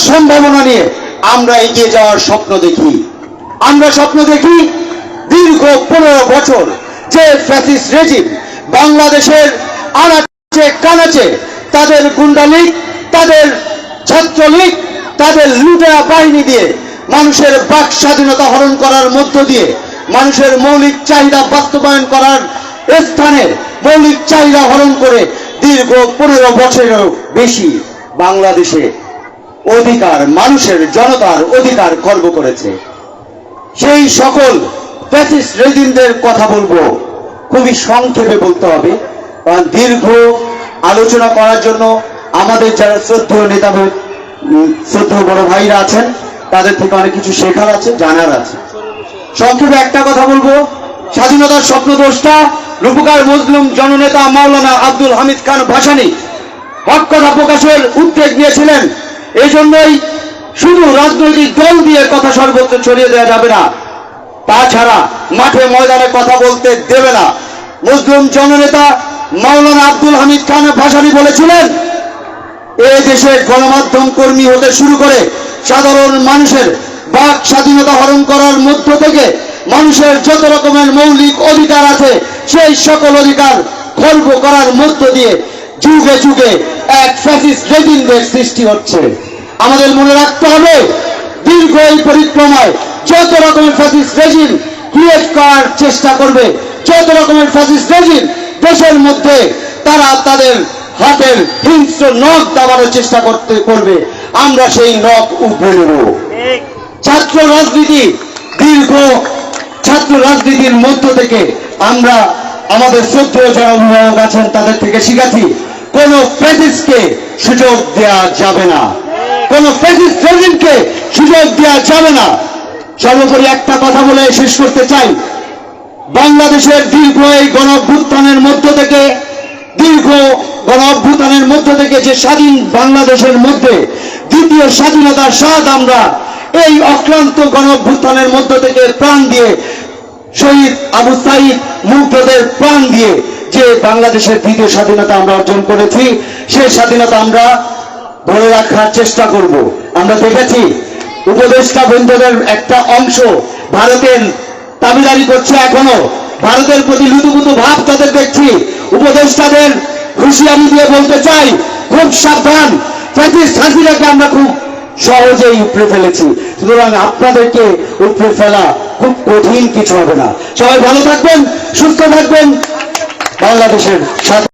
সম্ভাবনা নিয়ে আমরা এগিয়ে যাওয়ার স্বপ্ন দেখি। আমরা স্বপ্ন দেখি দীর্ঘ 15 বছর যে ফ্যাসিস্ট রেজিম বাংলাদেশের আনাচে কানাচে তাদের গুন্ডালীগ, তাদের ছাত্রলীগ, তাদের লুটেরা বাহিনী দিয়ে মানুষের বাক স্বাধীনতা হরণ করার মধ্য দিয়ে মানুষের মৌলিক চাহিদা বাস্তবায়ন করার স্থানে মৌলিক চাহিদা হরণ করে দীর্ঘ 15 বছরেরও বেশি বাংলাদেশে অধিকার, মানুষের জনতার অধিকার খর্ব করেছে। সেই সকল ফ্যাসিস্ট রেজিমদের কথা বলবো, খুবই সংক্ষেপে বলতে হবে, কারণ দীর্ঘ আলোচনা করার জন্য আমাদের যারা শ্রদ্ধেয় নেতা, শ্রদ্ধেয় বড় ভাইরা আছেন, তাদের থেকে অনেক কিছু শেখার আছে, জানার আছে। সংক্ষেপে একটা কথা বলবো, স্বাধীনতার স্বপ্নদ্রষ্টা রূপকার মজলুম জননেতা মাওলানা আব্দুল হামিদ খান ভাসানী হক কথা প্রকাশের উদ্যোগ নিয়েছিলেন। এই জন্যই শুধু রাজনৈতিক দল দিয়ে কথা সর্বত্র ছড়িয়ে দেওয়া যাবে না, তাছাড়া মাঠে ময়দানে কথা বলতে দেবে না। মজলুম জননেতা মাওলানা আব্দুল হামিদ খান ভাসানী বলেছিলেন, এই দেশে গণমাধ্যম কর্মী হতে শুরু করে সাধারণ মানুষের বাক স্বাধীনতা হরণ করার মধ্য থেকে মানুষের যত রকমের মৌলিক অধিকার আছে সেই সকল অধিকার খর্ব করার মধ্য দিয়ে যুগে যুগে এক ফ্যাসিস্ট রেজিমের সৃষ্টি হচ্ছে। আমাদের মনে রাখতে হবে, দীর্ঘ এই পরিক্রমায় যত রকমের ফ্যাসিস্ট রেজিম ক্রিয়েট করার চেষ্টা করবে, যত রকমের ফ্যাসিস্ট রেজিম দেশের মধ্যে তারা তাদের হাতের হিংস্র নখ দাবানোর চেষ্টা করবে, আমরা সেই নখ উপড়ে নেব। ছাত্র রাজনীতি, দীর্ঘ ছাত্র রাজনীতির মধ্য থেকে আমরা আমাদের শ্রদ্ধেয় যারা অভিভাবক আছেন তাদের থেকে শিখেছি, কোন ফ্যাসিস্টকে সুযোগ দেওয়া যাবে না, কোন ফ্যাসিস্ট রেজিমকে সুযোগ দেওয়া যাবে না। সর্বোপরি একটা কথা বলে শেষ করতে চাই, বাংলাদেশের দীর্ঘ এই গণ অভ্যুত্থানের মধ্য থেকে যে স্বাধীন বাংলাদেশের মধ্যে দ্বিতীয় স্বাধীনতার স্বাদ আমরা এই অক্লান্ত গণ অভ্যুত্থানের মধ্য থেকে প্রাণ দিয়ে, শহীদ আবু সাঈদ মুগ্ধদের প্রাণ দিয়ে যে বাংলাদেশের দ্বিতীয় স্বাধীনতা আমরা অর্জন করেছি, সেই স্বাধীনতা আমরা ধরে রাখার চেষ্টা করব। আমরা দেখেছি উপদেষ্টা বৃন্দদের একটা অংশ ভারতের দাবিদারি করছে, এখনো ভারতের প্রতি লুতুপুতু ভাব তাদের দেখছি। উপদেষ্টাদের হুঁশিয়ারি দিয়ে বলতে চাই, খুব সাবধান, ফ্যাসিস্ট হাসিনাকে আমরা খুব সহজেই উপড়ে ফেলেছি, সুতরাং আপনাদেরকে উপড়ে ফেলা খুব কঠিন কিছু হবে না। সবাই ভালো থাকবেন, সুস্থ থাকবেন, বাংলাদেশের সাথে